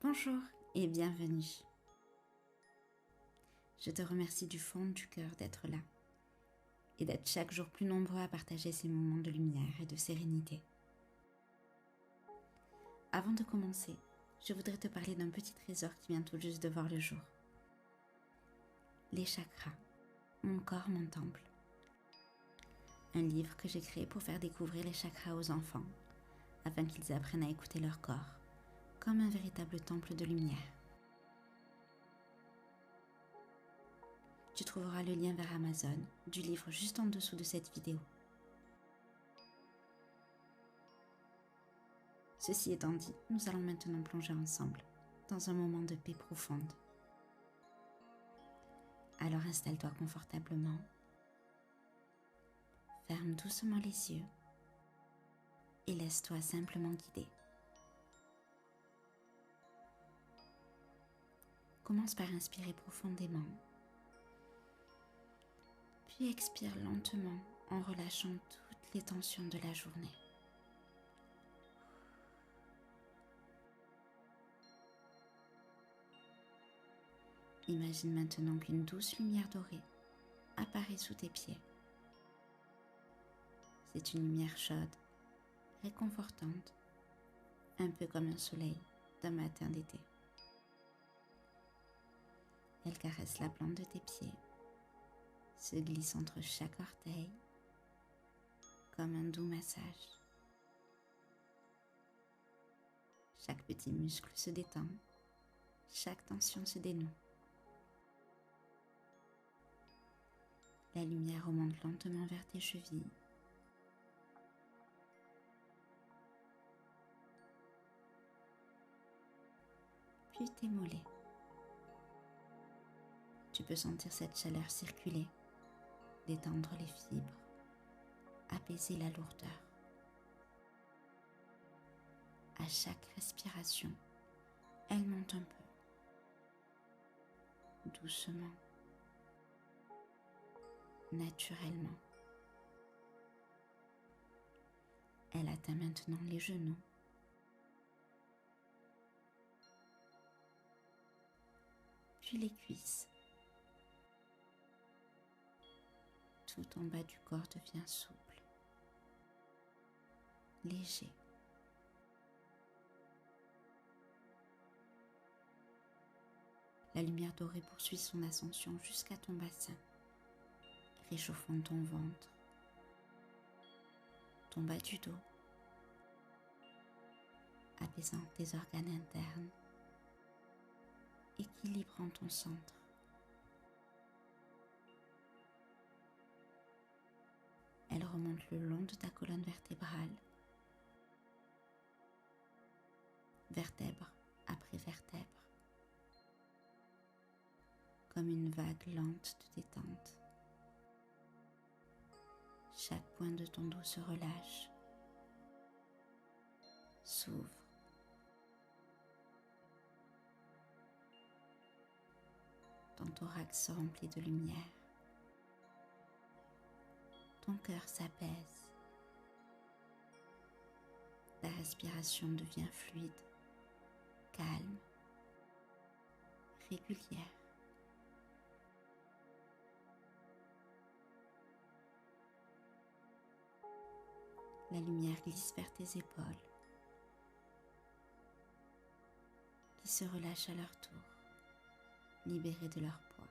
Bonjour et bienvenue. Je te remercie du fond du cœur d'être là et d'être chaque jour plus nombreux à partager ces moments de lumière et de sérénité. Avant de commencer, je voudrais te parler d'un petit trésor qui vient tout juste de voir le jour. Les chakras, mon corps, mon temple. Un livre que j'ai créé pour faire découvrir les chakras aux enfants, afin qu'ils apprennent à écouter leur corps, comme un véritable temple de lumière. Tu trouveras le lien vers Amazon du livre juste en dessous de cette vidéo. Ceci étant dit, nous allons maintenant plonger ensemble dans un moment de paix profonde. Alors installe-toi confortablement, ferme doucement les yeux et laisse-toi simplement guider. Commence par inspirer profondément, puis expire lentement en relâchant toutes les tensions de la journée. Imagine maintenant qu'une douce lumière dorée apparaît sous tes pieds. C'est une lumière chaude, réconfortante, un peu comme un soleil d'un matin d'été. Elle caresse la plante de tes pieds, se glisse entre chaque orteil, comme un doux massage. Chaque petit muscle se détend, chaque tension se dénoue. La lumière remonte lentement vers tes chevilles. Puis tes mollets. Tu peux sentir cette chaleur circuler, détendre les fibres, apaiser la lourdeur. À chaque respiration, elle monte un peu, doucement, naturellement. Elle atteint maintenant les genoux, puis les cuisses. Tout en bas du corps devient souple, léger. La lumière dorée poursuit son ascension jusqu'à ton bassin, réchauffant ton ventre, ton bas du dos, apaisant tes organes internes, équilibrant ton centre. Elle remonte le long de ta colonne vertébrale, vertèbre après vertèbre, comme une vague lente de détente. Chaque point de ton dos se relâche, s'ouvre. Ton thorax se remplit de lumière. Ton cœur s'apaise. Ta respiration devient fluide, calme, régulière. La lumière glisse vers tes épaules, qui se relâchent à leur tour, libérées de leur poids.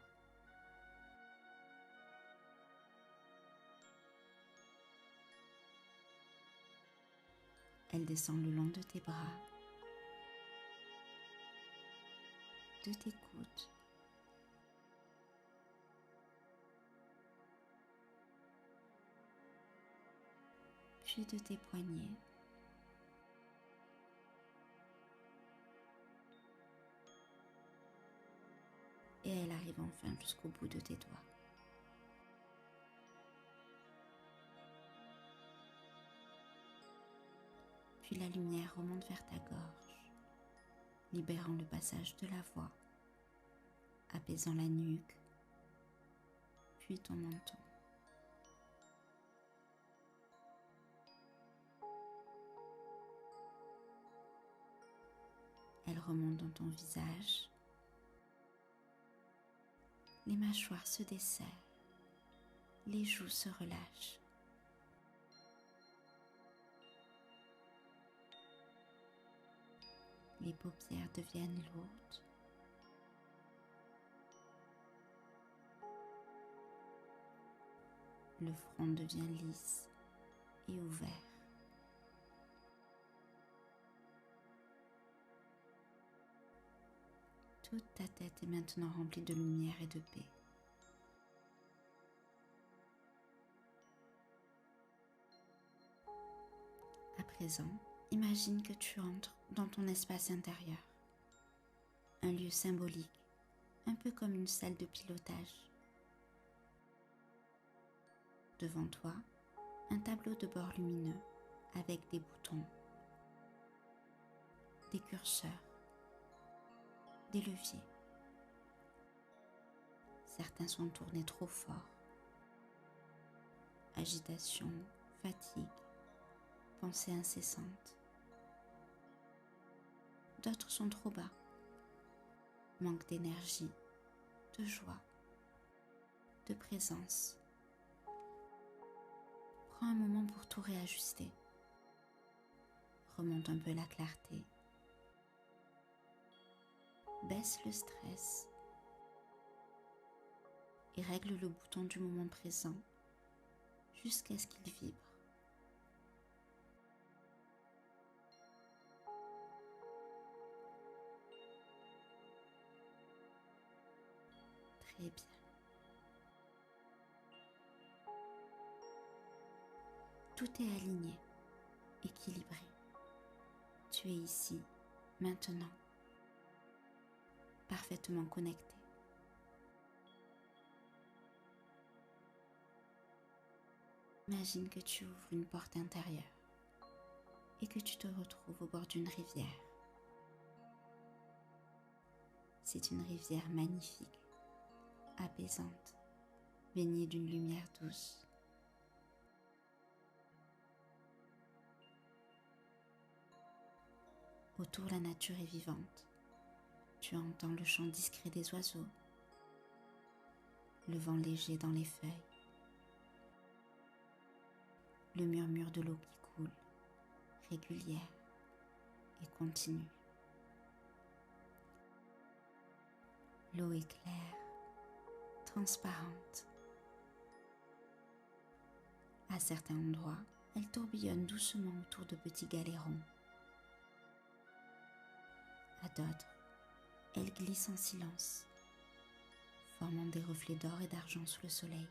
Elle descend le long de tes bras, de tes coudes, puis de tes poignets, et elle arrive enfin jusqu'au bout de tes doigts. Puis la lumière remonte vers ta gorge, libérant le passage de la voix, apaisant la nuque, puis ton menton. Elle remonte dans ton visage. Les mâchoires se desserrent. Les joues se relâchent. Les paupières deviennent lourdes. Le front devient lisse et ouvert. Toute ta tête est maintenant remplie de lumière et de paix. À présent, imagine que tu entres dans ton espace intérieur, un lieu symbolique, un peu comme une salle de pilotage. Devant toi, un tableau de bord lumineux avec des boutons, des curseurs, des leviers. Certains sont tournés trop fort. Agitation, fatigue, pensée incessante. D'autres sont trop bas. Manque d'énergie, de joie, de présence. Prends un moment pour tout réajuster. Remonte un peu la clarté. Baisse le stress et règle le bouton du moment présent jusqu'à ce qu'il vibre. Très bien. Tout est aligné, équilibré. Tu es ici, maintenant, parfaitement connecté. Imagine que tu ouvres une porte intérieure et que tu te retrouves au bord d'une rivière. C'est une rivière magnifique, apaisante, baignée d'une lumière douce. Autour, la nature est vivante. Tu entends le chant discret des oiseaux, le vent léger dans les feuilles, le murmure de l'eau qui coule, régulière et continue. L'eau est claire, transparente. À certains endroits, elle tourbillonne doucement autour de petits galérons. À d'autres, elle glisse en silence, formant des reflets d'or et d'argent sous le soleil.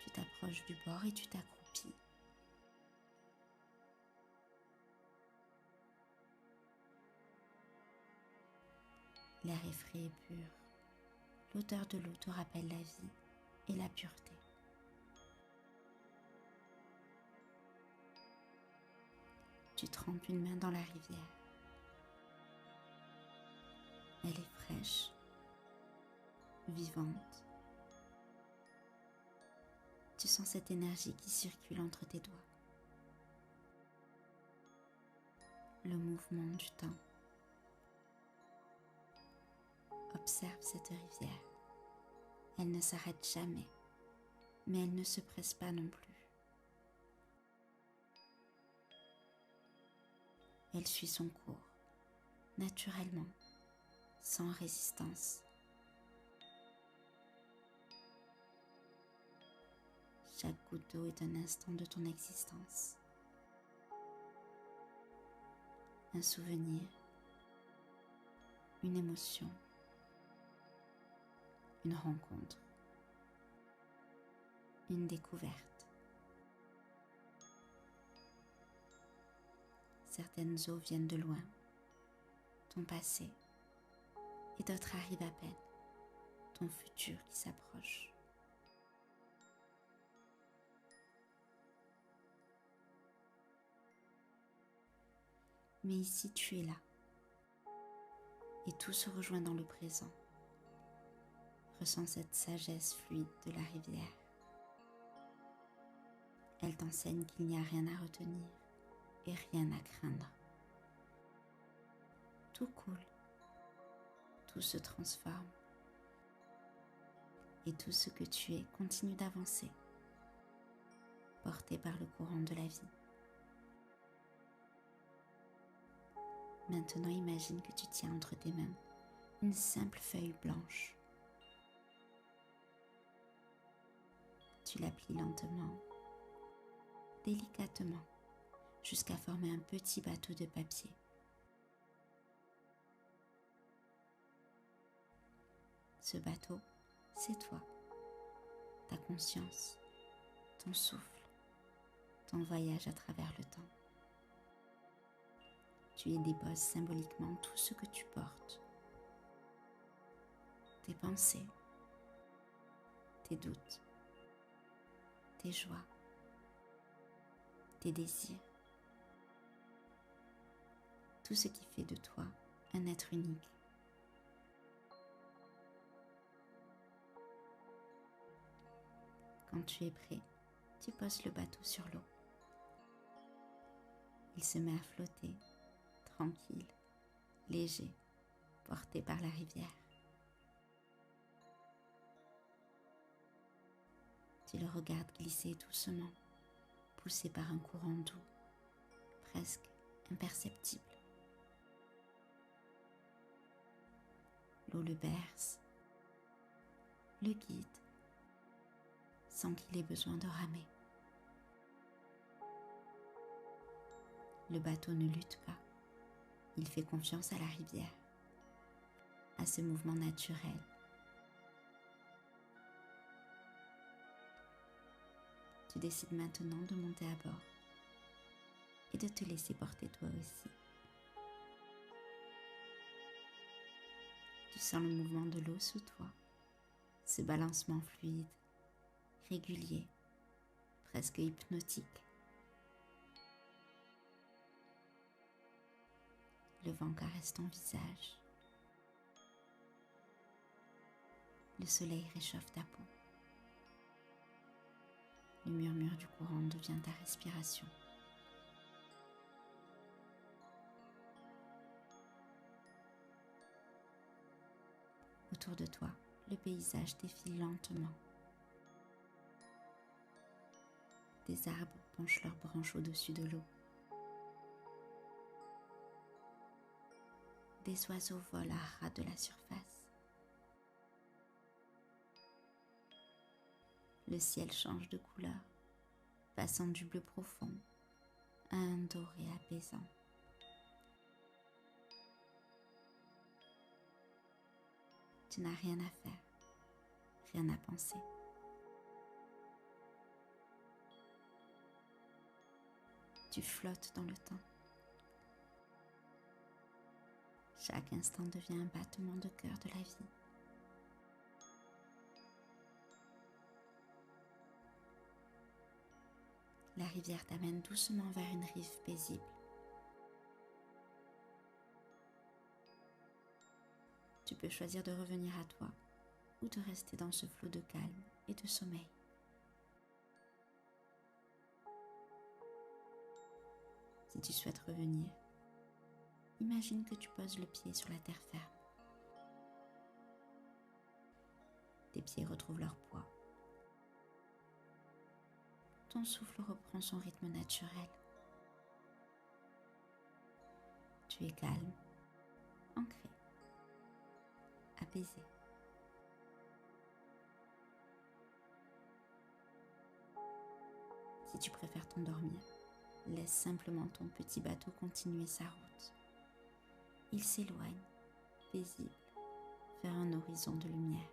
Tu t'approches du bord et tu t'accroupis. L'air est frais et pur. L'odeur de l'eau te rappelle la vie et la pureté. Tu trempes une main dans la rivière. Elle est fraîche, vivante. Tu sens cette énergie qui circule entre tes doigts. Le mouvement du temps. Observe cette rivière. Elle ne s'arrête jamais, mais elle ne se presse pas non plus. Elle suit son cours, naturellement, sans résistance. Chaque goutte d'eau est un instant de ton existence. Un souvenir, une émotion, une rencontre, une découverte. Certaines eaux viennent de loin, ton passé, et d'autres arrivent à peine, ton futur qui s'approche. Mais ici, tu es là, et tout se rejoint dans le présent. Ressens cette sagesse fluide de la rivière. Elle t'enseigne qu'il n'y a rien à retenir et rien à craindre. Tout coule, tout se transforme et tout ce que tu es continue d'avancer, porté par le courant de la vie. Maintenant, imagine que tu tiens entre tes mains une simple feuille blanche. Tu la plies lentement, délicatement, jusqu'à former un petit bateau de papier. Ce bateau, c'est toi, ta conscience, ton souffle, ton voyage à travers le temps. Tu y déposes symboliquement tout ce que tu portes. Tes pensées, tes doutes, tes joies, tes désirs. Tout ce qui fait de toi un être unique. Quand tu es prêt, tu poses le bateau sur l'eau. Il se met à flotter, tranquille, léger, porté par la rivière. Tu le regardes glisser doucement, poussé par un courant doux, presque imperceptible. L'eau le berce, le guide, sans qu'il ait besoin de ramer. Le bateau ne lutte pas, il fait confiance à la rivière, à ce mouvement naturel. Tu décides maintenant de monter à bord et de te laisser porter toi aussi. Tu sens le mouvement de l'eau sous toi, ce balancement fluide, régulier, presque hypnotique. Le vent caresse ton visage. Le soleil réchauffe ta peau. Le murmure du courant devient ta respiration. Autour de toi, le paysage défile lentement. Des arbres penchent leurs branches au-dessus de l'eau. Des oiseaux volent à ras de la surface. Le ciel change de couleur, passant du bleu profond à un doré apaisant. Tu n'as rien à faire, rien à penser. Tu flottes dans le temps. Chaque instant devient un battement de cœur de la vie. La rivière t'amène doucement vers une rive paisible. Tu peux choisir de revenir à toi ou de rester dans ce flot de calme et de sommeil. Si tu souhaites revenir, imagine que tu poses le pied sur la terre ferme. Tes pieds retrouvent leur poids. Ton souffle reprend son rythme naturel. Tu es calme, ancré, apaisé. Si tu préfères t'endormir, laisse simplement ton petit bateau continuer sa route. Il s'éloigne, paisible, vers un horizon de lumière.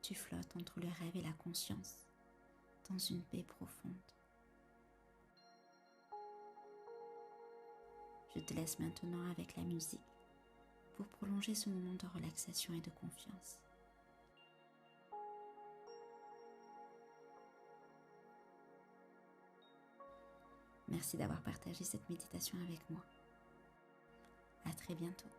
Tu flottes entre le rêve et la conscience, dans une paix profonde. Je te laisse maintenant avec la musique pour prolonger ce moment de relaxation et de confiance. Merci d'avoir partagé cette méditation avec moi. À très bientôt.